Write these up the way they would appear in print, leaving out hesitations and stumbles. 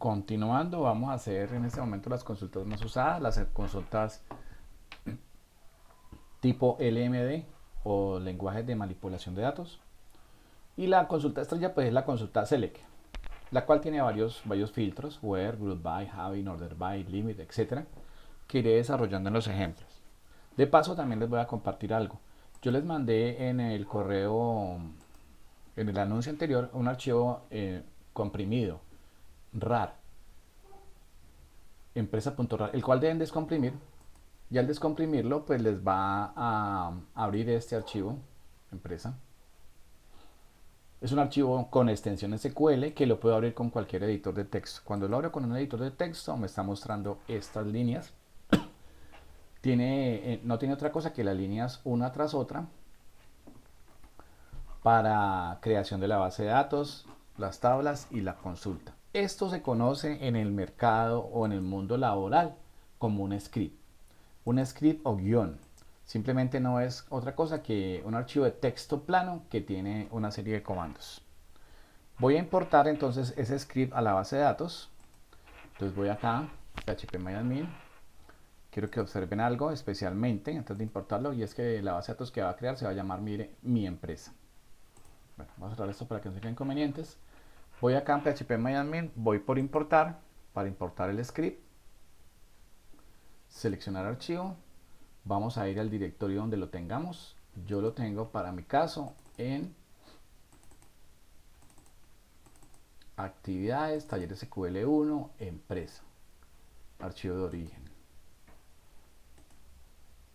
Continuando, vamos a hacer en este momento las consultas más usadas, las consultas tipo LMD o lenguajes de manipulación de datos. Y la consulta estrella pues es la consulta select, la cual tiene varios filtros, where, group by, having, order by, limit, etcétera, que iré desarrollando en los ejemplos. De paso también les voy a compartir algo. Yo les mandé en el correo, en el anuncio anterior, un archivo comprimido, RAR, empresa.rar, el cual deben descomprimir. Y al descomprimirlo pues les va a abrir este archivo empresa. Es un archivo con extensión SQL que lo puedo abrir con cualquier editor de texto. Cuando lo abro con un editor de texto me está mostrando estas líneas. No tiene otra cosa que las líneas una tras otra para creación de la base de datos, las tablas y la consulta. Esto se conoce en el mercado o en el mundo laboral como un script. Un script o guión. Simplemente no es otra cosa que un archivo de texto plano que tiene una serie de comandos. Voy a importar entonces ese script a la base de datos. Entonces voy acá, phpMyAdmin. Quiero que observen algo especialmente antes de importarlo, y es que la base de datos que va a crear se va a llamar mi empresa. Bueno, vamos a cerrar esto para que no tenga inconvenientes. Voy acá en phpMyAdmin, voy por importar, para importar el script. Seleccionar archivo. Vamos a ir al directorio donde lo tengamos. Yo lo tengo para mi caso en actividades, talleres SQL1, empresa, archivo de origen.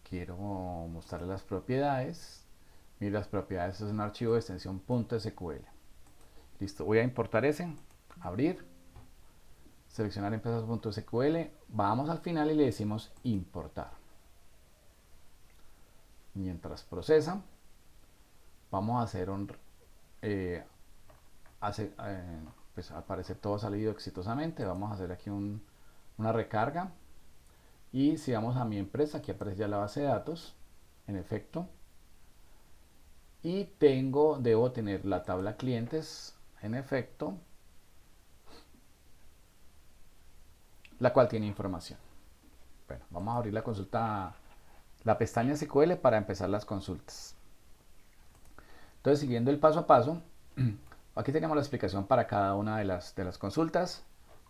Quiero mostrarles las propiedades. Mire, las propiedades es un archivo de extensión .sql. Listo, voy a importar ese, abrir, seleccionar empresas.sql, vamos al final y le decimos importar. Mientras procesa, vamos a hacer pues al parecer todo ha salido exitosamente. Vamos a hacer aquí una recarga, y si vamos a mi empresa, aquí aparece ya la base de datos, en efecto, y debo tener la tabla clientes, en efecto, la cual tiene información. Bueno, vamos a abrir la consulta, la pestaña SQL, para empezar las consultas. Entonces, siguiendo el paso a paso, aquí tenemos la explicación para cada una de las consultas,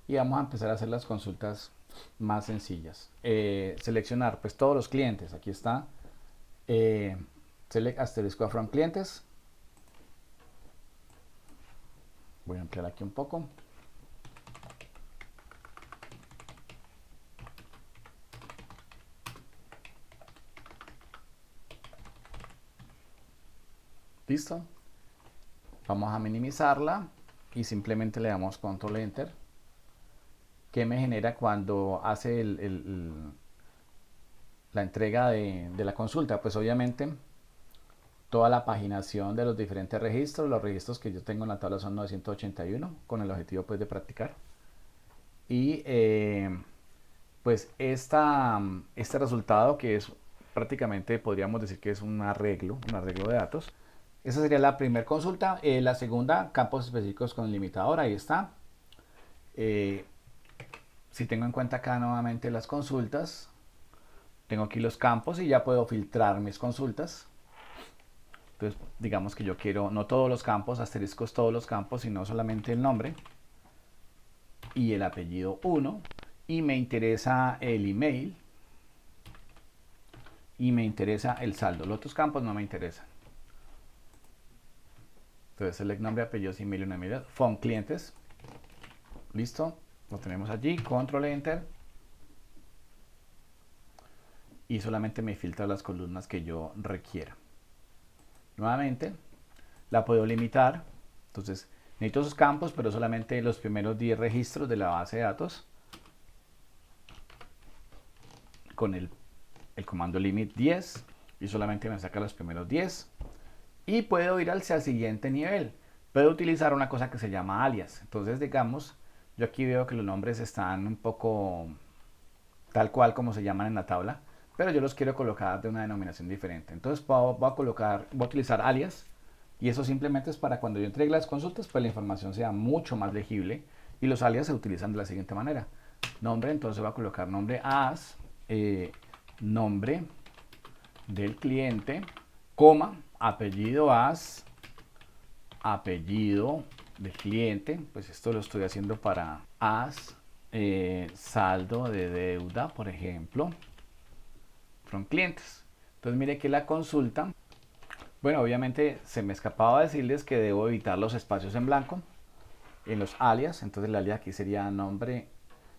y vamos a empezar a hacer las consultas más sencillas. Seleccionar pues todos los clientes, aquí está, select asterisco from clientes. Voy a ampliar aquí un poco. Listo. Vamos a minimizarla y simplemente le damos control enter. ¿Qué me genera cuando hace la entrega de la consulta? Pues obviamente toda la paginación de los diferentes registros. Los registros que yo tengo en la tabla son 981, con el objetivo pues de practicar. Y pues este resultado, que es prácticamente, podríamos decir que es un arreglo de datos. Esa sería la primera consulta. La segunda, campos específicos con limitador, ahí está. Si tengo en cuenta acá nuevamente las consultas, tengo aquí los campos y ya puedo filtrar mis consultas. Entonces digamos que yo quiero no todos los campos, asteriscos todos los campos, sino solamente el nombre y el apellido 1, y me interesa el email y me interesa el saldo. Los otros campos no me interesan. Entonces select nombre, apellidos, email y una email. Phone clientes. Listo, lo tenemos allí. Control enter. Y solamente me filtra las columnas que yo requiera. Nuevamente la puedo limitar. Entonces necesito esos campos, pero solamente los primeros 10 registros de la base de datos, con el comando limit 10, y solamente me saca los primeros 10. Y puedo ir al siguiente nivel. Puedo utilizar una cosa que se llama alias. Entonces digamos, yo aquí veo que los nombres están un poco tal cual como se llaman en la tabla, pero yo los quiero colocar de una denominación diferente. Entonces voy a utilizar alias, y eso simplemente es para cuando yo entregue las consultas, pues la información sea mucho más legible Y los alias se utilizan de la siguiente manera. Nombre, entonces voy a colocar nombre as, nombre del cliente, coma, apellido as, apellido del cliente, pues esto lo estoy haciendo para as, saldo de deuda, por ejemplo, from clientes. Entonces mire que la consulta, bueno, obviamente se me escapaba decirles que debo evitar los espacios en blanco en los alias. Entonces el alias aquí sería nombre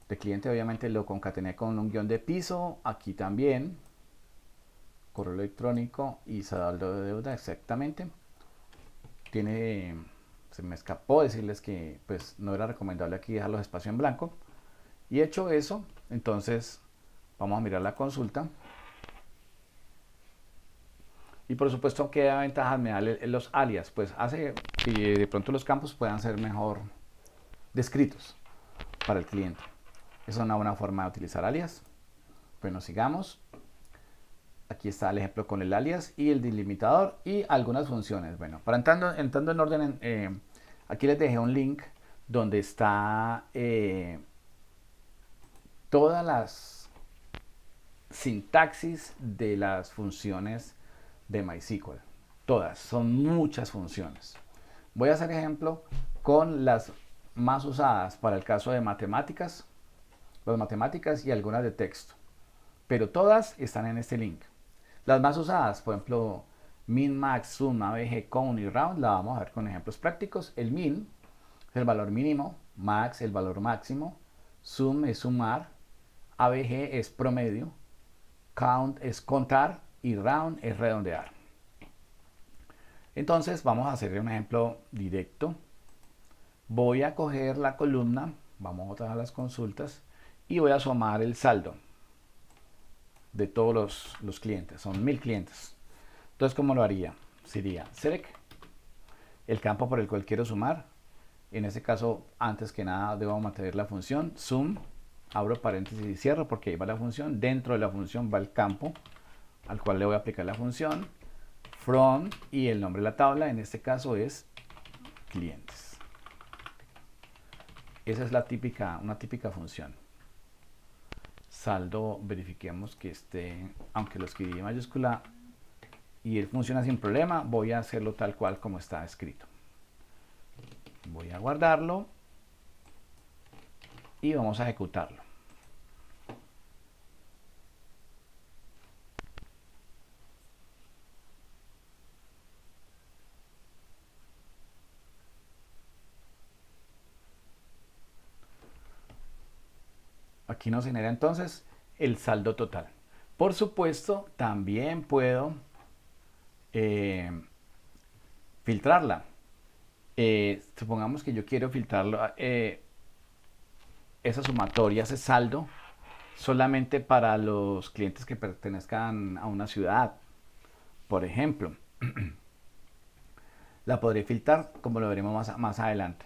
de cliente, obviamente lo concatené con un guión de piso, aquí también correo electrónico y saldo de deuda, exactamente. Se me escapó decirles que pues no era recomendable aquí dejar los espacios en blanco. Y hecho eso, entonces vamos a mirar la consulta. Y por supuesto, ¿qué ventajas me da los alias? Pues hace que de pronto los campos puedan ser mejor descritos para el cliente. Esa es una buena forma de utilizar alias. Bueno, sigamos. Aquí está el ejemplo con el alias y el delimitador y algunas funciones. Bueno, para entrando en orden, aquí les dejé un link donde está todas las sintaxis de las funciones de MySQL. Todas, son muchas funciones. Voy a hacer ejemplo con las más usadas para el caso de matemáticas, las matemáticas y algunas de texto. Pero todas están en este link. Las más usadas, por ejemplo, min, max, sum, abg, count y round, la vamos a ver con ejemplos prácticos. El min es el valor mínimo, max el valor máximo, sum es sumar, abg es promedio, count es contar y round es redondear. Entonces vamos a hacer un ejemplo directo. Voy a coger la columna, vamos otra vez a las consultas y voy a sumar el saldo de todos los clientes, son 1000 clientes. Entonces, ¿cómo lo haría? Sería select el campo por el cual quiero sumar. En este caso, antes que nada, debo mantener la función sum, abro paréntesis y cierro porque ahí va la función. Dentro de la función va el campo al cual le voy a aplicar la función from y el nombre de la tabla, en este caso es clientes. Esa es una típica función. Saldo, verifiquemos que esté, aunque lo escribí en mayúscula y él funciona sin problema, voy a hacerlo tal cual como está escrito. Voy a guardarlo y vamos a ejecutarlo. Aquí nos genera entonces el saldo total. Por supuesto, también puedo filtrarla. Supongamos que yo quiero filtrarlo, esa sumatoria, ese saldo, solamente para los clientes que pertenezcan a una ciudad. Por ejemplo, la podré filtrar como lo veremos más adelante.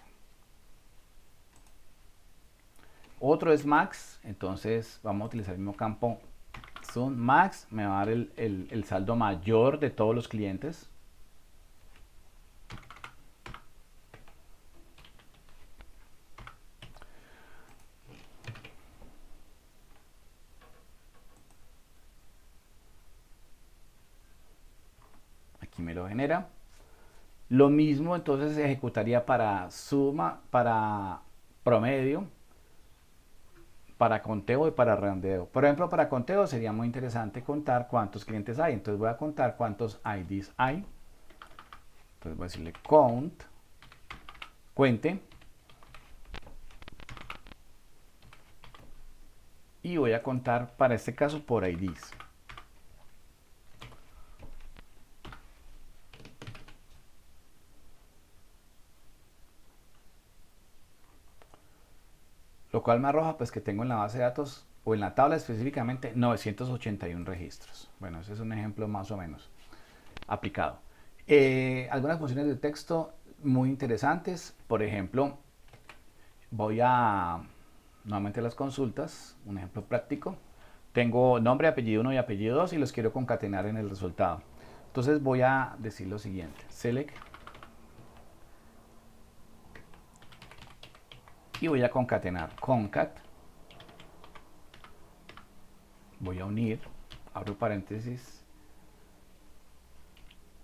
Otro es max, entonces vamos a utilizar el mismo campo sum max, me va a dar el saldo mayor de todos los clientes. Aquí me lo genera. Lo mismo entonces se ejecutaría para suma, para promedio, para conteo y para redondeo. Por ejemplo, para conteo sería muy interesante contar cuántos clientes hay. Entonces voy a contar cuántos IDs hay. Entonces voy a decirle count, cuente. Y voy a contar para este caso por IDs. Lo cual me arroja pues que tengo en la base de datos o en la tabla específicamente 981 registros. Bueno, ese es un ejemplo más o menos aplicado. Algunas funciones de texto muy interesantes. Por ejemplo, voy a nuevamente las consultas, un ejemplo práctico. Tengo nombre, apellido 1 y apellido 2 y los quiero concatenar en el resultado. Entonces voy a decir lo siguiente, select Aquí voy a concatenar concat, voy a unir, abro paréntesis,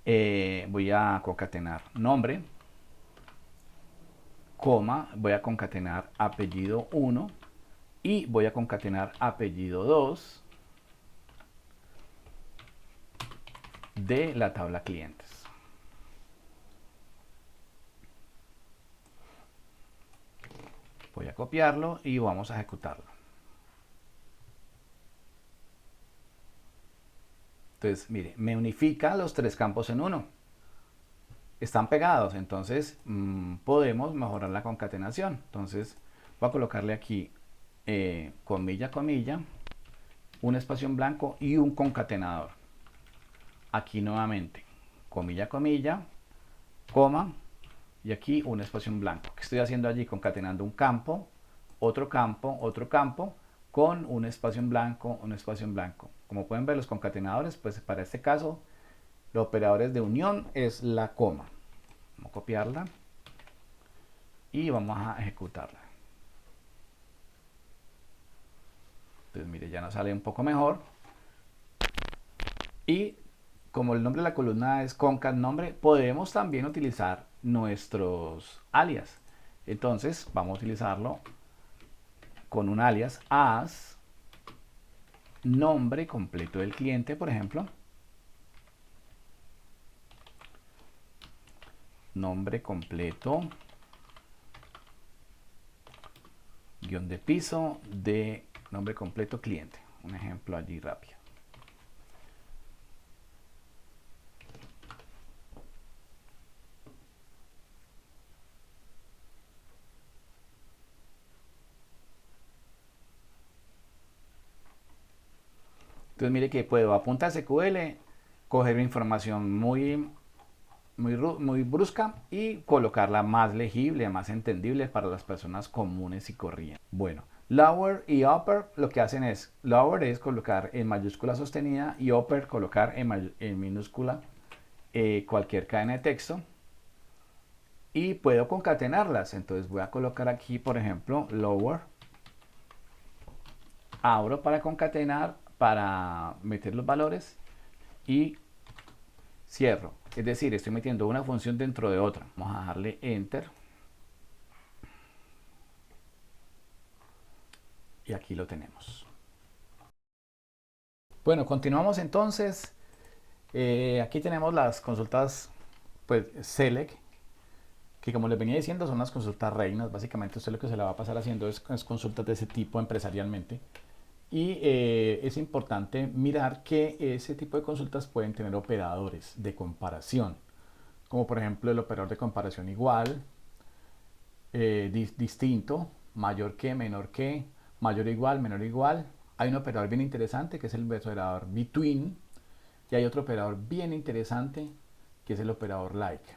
voy a concatenar nombre, coma, voy a concatenar apellido 1 y voy a concatenar apellido 2 de la tabla clientes. Voy a copiarlo y vamos a ejecutarlo. Entonces, mire, me unifica los tres campos en uno. Están pegados, entonces podemos mejorar la concatenación. Entonces, voy a colocarle aquí comilla, comilla, un espacio en blanco y un concatenador. Aquí nuevamente, comilla, comilla, coma, y aquí un espacio en blanco. ¿Qué estoy haciendo allí? Concatenando un campo, otro campo, con un espacio en blanco, un espacio en blanco. Como pueden ver, los concatenadores, pues para este caso, los operadores de unión es la coma. Vamos a copiarla y vamos a ejecutarla. Entonces, mire, ya nos sale un poco mejor. Y como el nombre de la columna es concat nombre, podemos también utilizar nuestros alias. Entonces vamos a utilizarlo con un alias as nombre completo del cliente, por ejemplo. Nombre completo guión de piso de nombre completo cliente. Un ejemplo allí rápido. Entonces mire que puedo a punta de SQL coger información muy brusca y colocarla más legible, más entendible para las personas comunes y corrientes. Bueno, lower y upper lo que hacen es, lower es colocar en mayúscula sostenida y upper colocar en minúscula cualquier cadena de texto. Y puedo concatenarlas, entonces voy a colocar aquí, por ejemplo, lower, abro para concatenar, para meter los valores y cierro. Es decir, estoy metiendo una función dentro de otra. Vamos a darle enter. Y aquí lo tenemos. Bueno, continuamos entonces. Aquí tenemos las consultas, pues, select, que como les venía diciendo son las consultas reinas. Básicamente usted lo que se le va a pasar haciendo es consultas de ese tipo empresarialmente. Y es importante mirar que ese tipo de consultas pueden tener operadores de comparación, como por ejemplo el operador de comparación igual, distinto, mayor que, menor que, mayor o igual, menor o igual. Hay un operador bien interesante que es el operador between, y hay otro operador bien interesante que es el operador like.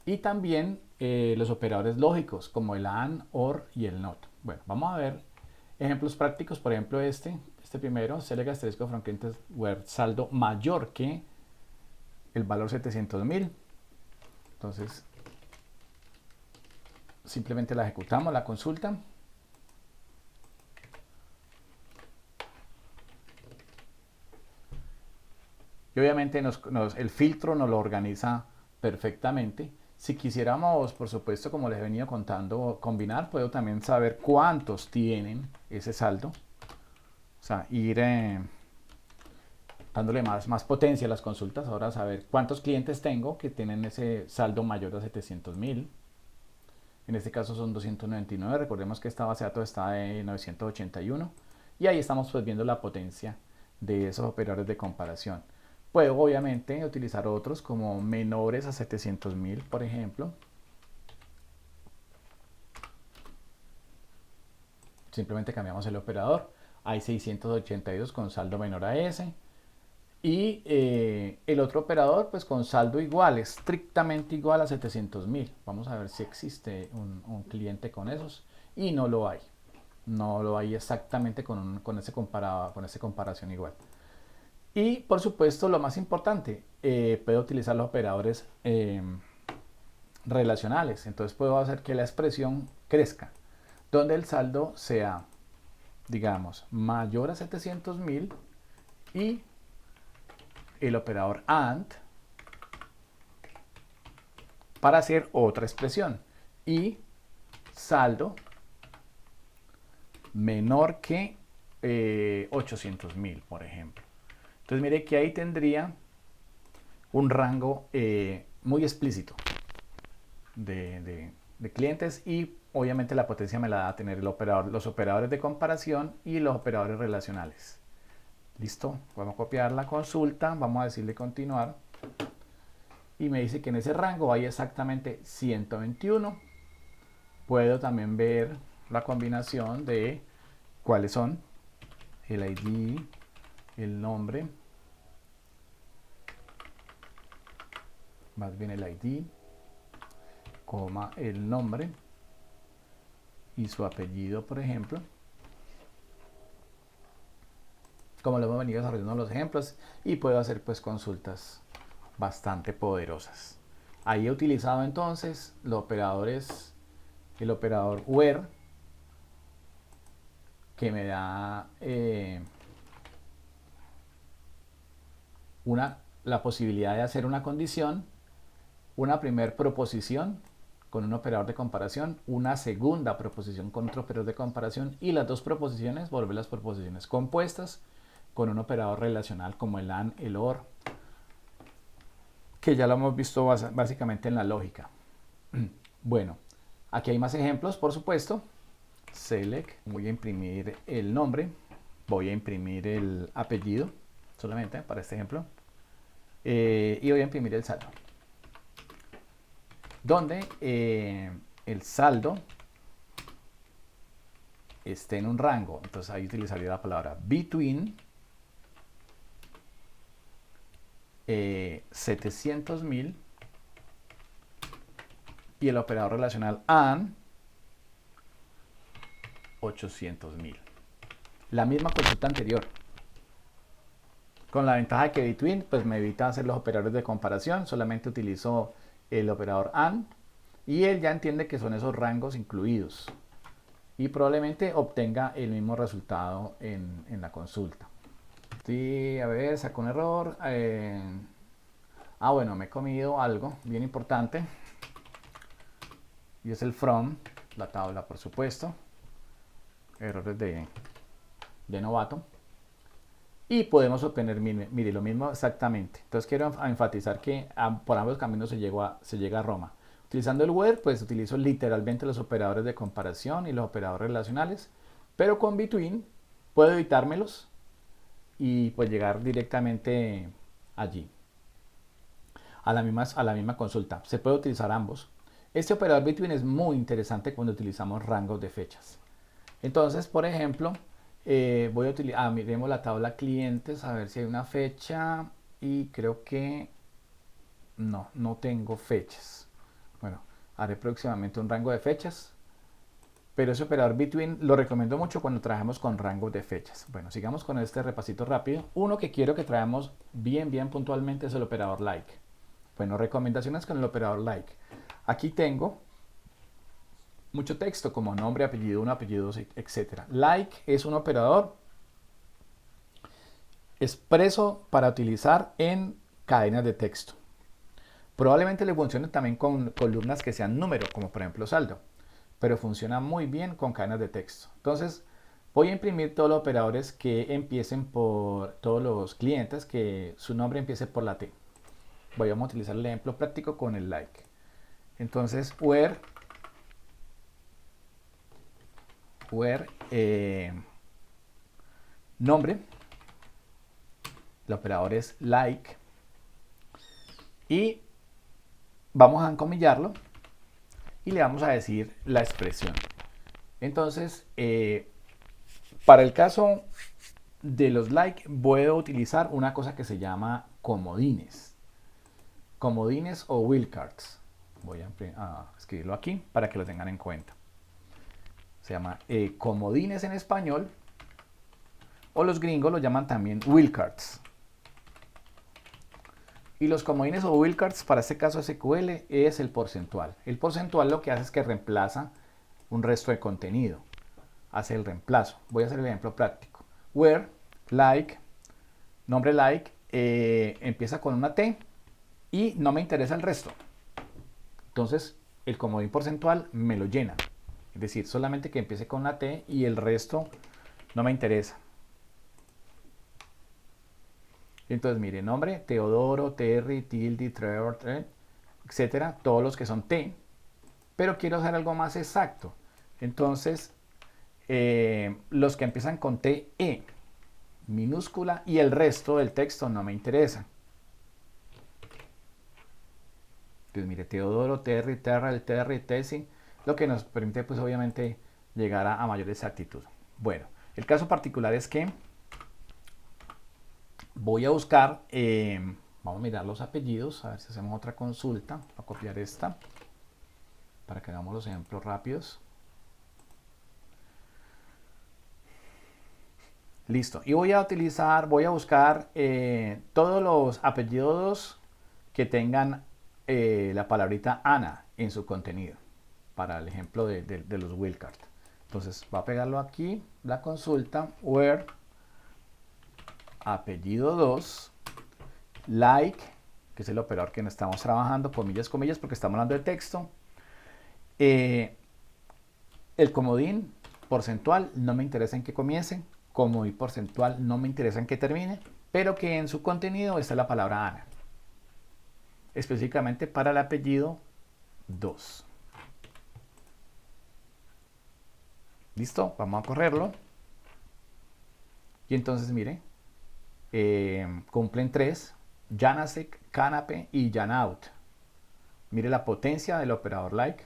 Y también los operadores lógicos como el AND, OR y el NOT. Bueno, vamos a ver ejemplos prácticos. Por ejemplo, este primero, select asterisco from clientes where saldo mayor que el valor 700.000. Entonces, simplemente la ejecutamos, la consulta. Y obviamente el filtro nos lo organiza perfectamente. Si quisiéramos, por supuesto, como les he venido contando, combinar, puedo también saber cuántos tienen ese saldo. O sea, ir dándole más potencia a las consultas. Ahora saber cuántos clientes tengo que tienen ese saldo mayor a 700.000. En este caso son 299. Recordemos que esta base de datos está de 981. Y ahí estamos pues viendo la potencia de esos operadores de comparación. Puedo obviamente utilizar otros como menores a 700.000, por ejemplo. Simplemente cambiamos el operador. Hay 682 con saldo menor a ese. Y el otro operador pues con saldo igual, estrictamente igual a 700.000. Vamos a ver si existe un cliente con esos. Y no lo hay. No lo hay exactamente con ese comparación igual. Y por supuesto, lo más importante, puedo utilizar los operadores relacionales. Entonces puedo hacer que la expresión crezca, donde el saldo sea, digamos, mayor a 700.000 y el operador AND para hacer otra expresión y saldo menor que 800.000, por ejemplo. Entonces mire que ahí tendría un rango muy explícito de clientes, y obviamente la potencia me la da a tener el operador, los operadores de comparación y los operadores relacionales. Listo, vamos a copiar la consulta, vamos a decirle continuar y me dice que en ese rango hay exactamente 121. Puedo también ver la combinación de cuáles son el ID, el nombre, más bien el ID, coma el nombre y su apellido, por ejemplo, como lo hemos venido desarrollando los ejemplos, y puedo hacer pues consultas bastante poderosas. Ahí he utilizado entonces los operadores, el operador where, que me da la posibilidad de hacer una condición, una primera proposición con un operador de comparación, una segunda proposición con otro operador de comparación, y las dos proposiciones volver las proposiciones compuestas con un operador relacional como el AND, el OR, que ya lo hemos visto básicamente en la lógica. Bueno, aquí hay más ejemplos, por supuesto. Select, voy a imprimir el nombre, voy a imprimir el apellido, solamente para este ejemplo, y voy a imprimir el saldo, donde el saldo esté en un rango. Entonces ahí utilizaría la palabra between 700.000 y el operador relacional AND 800.000. La misma consulta anterior, con la ventaja de que between pues me evita hacer los operadores de comparación, solamente utilizo el operador AND y él ya entiende que son esos rangos incluidos y probablemente obtenga el mismo resultado en la consulta. Sí, a ver, sacó un error. Bueno, me he comido algo bien importante y es el from, la tabla, por supuesto. Errores de novato. Y podemos obtener, mire, lo mismo exactamente. Entonces quiero enfatizar que por ambos caminos se llega a Roma. Utilizando el where, pues utilizo literalmente los operadores de comparación y los operadores relacionales, pero con between puedo evitármelos y pues llegar directamente allí, a la misma consulta. Se puede utilizar ambos. Este operador between es muy interesante cuando utilizamos rangos de fechas. Entonces, por ejemplo, voy a utilizar, miremos la tabla clientes, a ver si hay una fecha, y creo que no tengo fechas. Bueno, haré próximamente un rango de fechas, pero ese operador between lo recomiendo mucho cuando trabajamos con rangos de fechas. Bueno, sigamos con este repasito rápido. Uno que quiero que traigamos bien puntualmente es el operador like. Bueno, recomendaciones con el operador like. Aquí tengo mucho texto como nombre, apellido 1, apellido 2, etc. Like es un operador expreso para utilizar en cadenas de texto. Probablemente le funcione también con columnas que sean número, como por ejemplo saldo, pero funciona muy bien con cadenas de texto. Entonces voy a imprimir todos los operadores que empiecen por todos los clientes que su nombre empiece por la T. Vamos a utilizar el ejemplo práctico con el like. Entonces where nombre, el operador es like, y vamos a encomillarlo y le vamos a decir la expresión. Entonces, para el caso de los like, puedo utilizar una cosa que se llama comodines o wildcards. Voy a escribirlo aquí para que lo tengan en cuenta. Se llama comodines en español, o los gringos lo llaman también wildcards. Y los comodines o wildcards, para este caso SQL, es el porcentual. El porcentual lo que hace es que reemplaza un resto de contenido. Hace el reemplazo. Voy a hacer el ejemplo práctico. Where, like, nombre like, empieza con una T y no me interesa el resto. Entonces, el comodín porcentual me lo llena. Es decir, solamente que empiece con una T y el resto no me interesa. Entonces, mire, nombre, Teodoro, Terry, Tildy, Trevor, etcétera, todos los que son T, pero quiero hacer algo más exacto. Entonces, los que empiezan con TE, minúscula, y el resto del texto no me interesa. Entonces, mire, Teodoro, Terry, Terrell, Terry, Tessie, lo que nos permite, pues, obviamente, llegar a mayor exactitud. Bueno, el caso particular es que voy a buscar, vamos a mirar los apellidos, a ver si hacemos otra consulta. Voy a copiar esta para que hagamos los ejemplos rápidos. Listo. Y voy a buscar todos los apellidos que tengan la palabrita Ana en su contenido, para el ejemplo de los wildcards. Entonces, va a pegarlo aquí, la consulta, where apellido 2, like, que es el operador que estamos trabajando, comillas, comillas, porque estamos hablando de texto. El comodín porcentual no me interesa en que comience, comodín porcentual no me interesa en que termine, pero que en su contenido está la palabra Ana, específicamente para el apellido 2. ¿Listo? Vamos a correrlo. Y entonces, mire, cumplen 3, Janasek, Canape y Janout. Mire la potencia del operador like,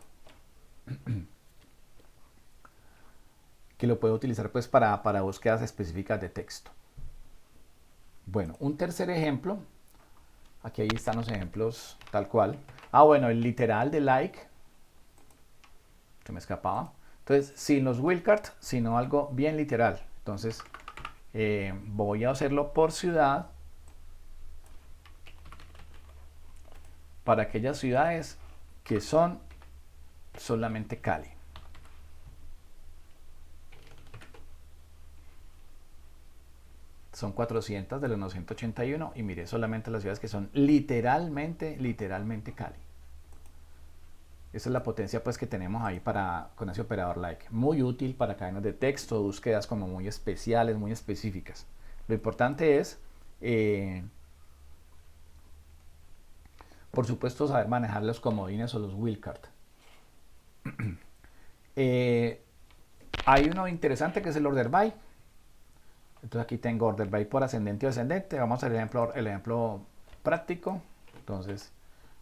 que lo puedo utilizar pues para búsquedas específicas de texto. Bueno, un tercer ejemplo, aquí ahí están los ejemplos tal cual. Bueno, el literal de like, se me escapaba. Entonces, sin los wildcards, sino algo bien literal. Entonces, voy a hacerlo por ciudad, para aquellas ciudades que son solamente Cali. Son 400 de los 981 y mire, solamente las ciudades que son literalmente Cali. Esa es la potencia pues que tenemos ahí con ese operador like. Muy útil para cadenas de texto, búsquedas como muy especiales, muy específicas. Lo importante es, por supuesto, saber manejar los comodines o los wildcards. Hay uno interesante que es el order by. Entonces aquí tengo order by por ascendente o descendente. Vamos al ejemplo práctico. Entonces,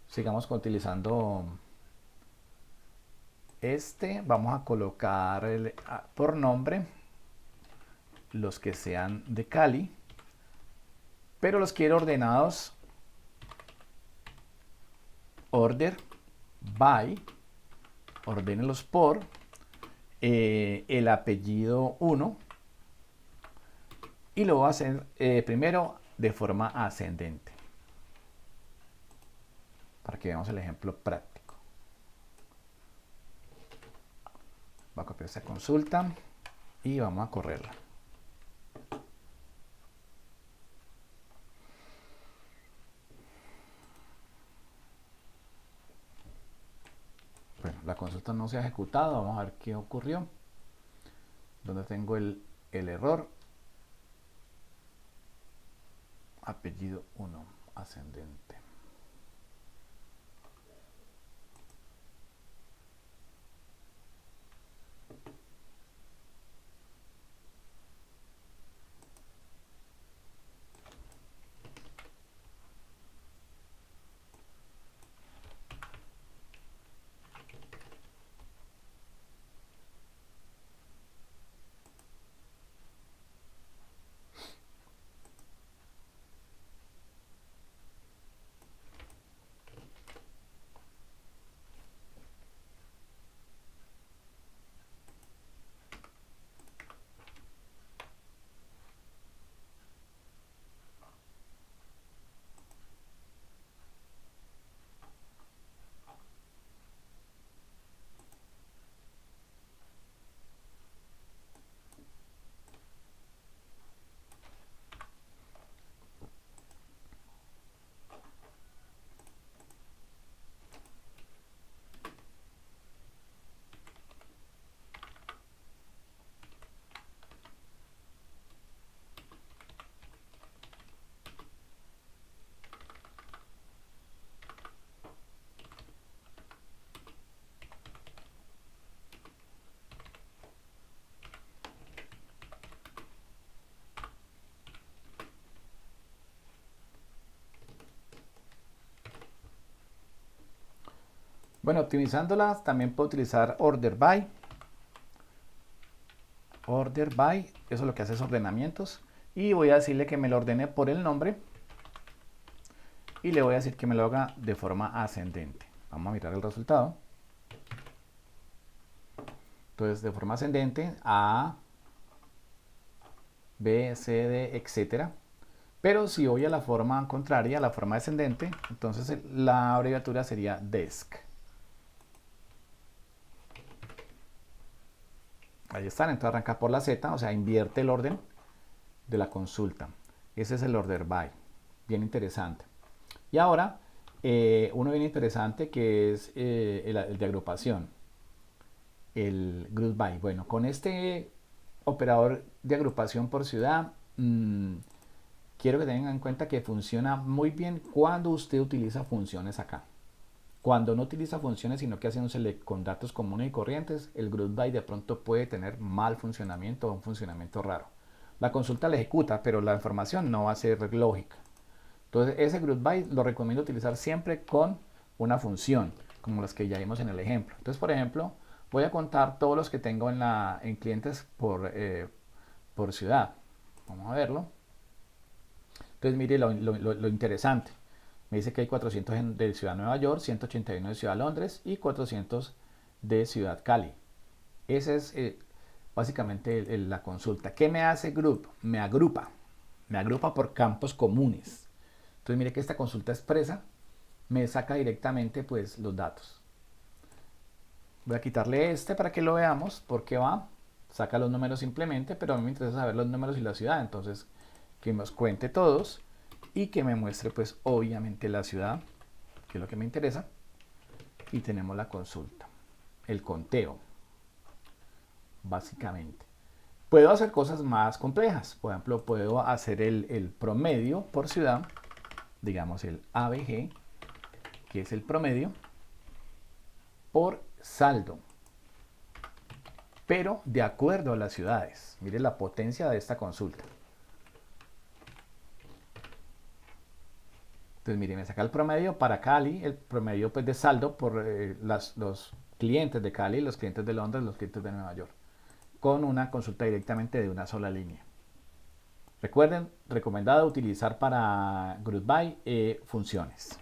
sigamos utilizando este. Vamos a colocar por nombre los que sean de Cali, pero los quiero ordenados order by, ordénelos por el apellido 1 y lo voy a hacer primero de forma ascendente para que veamos el ejemplo práctico. Voy a copiar esta consulta y vamos a correrla. Bueno, la consulta no se ha ejecutado, vamos a ver qué ocurrió. ¿Dónde tengo el error? Apellido 1, ascendente. Bueno, optimizándolas también puedo utilizar order by. Order by, eso lo que hace es ordenamientos. Y voy a decirle que me lo ordene por el nombre. Y le voy a decir que me lo haga de forma ascendente. Vamos a mirar el resultado. Entonces, de forma ascendente, A, B, C, D, etcétera. Pero si voy a la forma contraria, a la forma descendente, entonces la abreviatura sería desk. Ahí están, entonces arranca por la Z, o sea, invierte el orden de la consulta. Ese es el order by, bien interesante. Y ahora, uno bien interesante que es el de agrupación, el group by. Bueno, con este operador de agrupación por ciudad, quiero que tengan en cuenta que funciona muy bien cuando usted utiliza funciones acá. Cuando no utiliza funciones, sino que hace un select con datos comunes y corrientes, el group by de pronto puede tener mal funcionamiento o un funcionamiento raro. La consulta la ejecuta, pero la información no va a ser lógica. Entonces, ese group by lo recomiendo utilizar siempre con una función, como las que ya vimos en el ejemplo. Entonces, por ejemplo, voy a contar todos los que tengo en clientes por ciudad. Vamos a verlo. Entonces, mire lo interesante. Me dice que hay 400 de Ciudad Nueva York, 181 de Ciudad Londres y 400 de Ciudad Cali. Esa es básicamente la consulta. ¿Qué me hace Group? Me agrupa por campos comunes. Entonces mire que esta consulta expresa me saca directamente pues los datos. Voy a quitarle este para que lo veamos porque va, saca los números simplemente, pero a mí me interesa saber los números y la ciudad. Entonces que nos cuente todos y que me muestre pues obviamente la ciudad, que es lo que me interesa, y tenemos la consulta, el conteo, básicamente. Puedo hacer cosas más complejas, por ejemplo, puedo hacer el promedio por ciudad, digamos el ABG, que es el promedio, por saldo, pero de acuerdo a las ciudades. Mire la potencia de esta consulta. Entonces, mire, me saca el promedio para Cali, el promedio pues, de saldo por los clientes de Cali, los clientes de Londres, los clientes de Nueva York, con una consulta directamente de una sola línea. Recuerden, recomendado utilizar para Group by funciones.